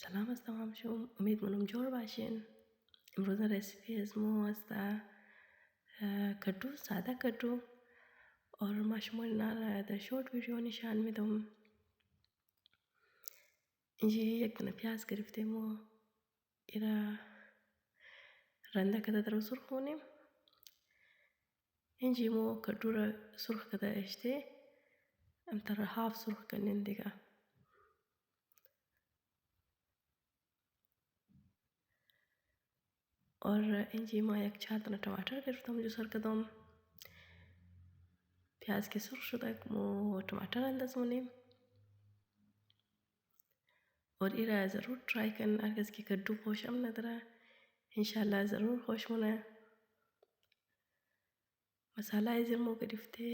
سلام از تمام شما، امید منم جور باشین. امروز رسیپی از مو از کدو، ساده کدو اور ما شما اینا در شورت ویدیو نشان میدم. اینجا یک دونه پیاز گرفتیم و ایرا رنده کده در سرخ کنیم. اینجا مو کدو را سرخ کده اشته ام تر هاف سرخ کنین دیگه. और इंजी मैं एक 4 दाना टमाटर गरफ्तम जो कदम प्याज के सुर्ख शुदा मो टमाटर अंदाज मुनीम और इरा ज़रूर ट्राई करन अर्गज़ की कद्दू खुश हम नदरा इंशाल्लाह ज़रूर खुश मुना मसाला इज़र मो गरफ्ते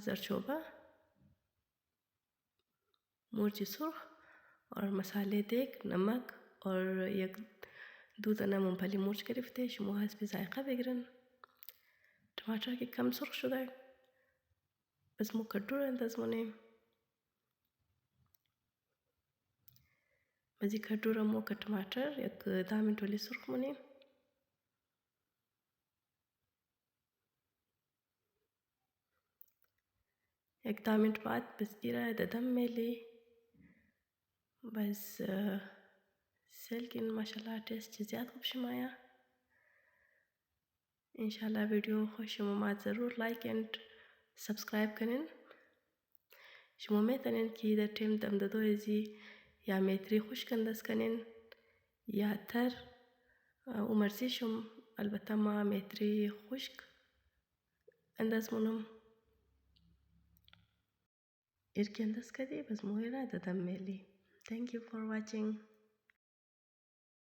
ज़रचोबा मिर्ची सुर्ख और मसाले देख नमक और एक 2 दाना मूंगफली मिर्च गरफ्ते शुमा हस्ब ज़ायक़ा बगरन टमाटर की कम सुर्ख शुदा बस मो कद्दू अंदाज मुने बजी कद्दू रमो का टमाटर एक 10 मिनट वाली सुर्ख मुने एक 10 मिनट बाद बस इरा दम मेली बस सेलकिन माशाल्लाह टेस्ट ज़्यादा खूब शमाया इंशाल्लाह वीडियो खुश शमा ज़रूर लाइक एंड सब्सक्राइब करें शमा मेतनें की इधर टेम दम दो इजी या मेत्री खुश कंदस करें या थर उमरसी शम अलबत्ता मा मेत्री खुश्क अंदस मुनम इरके अंदस कदी बस मोहिरा दम मेली. Thank you for watching.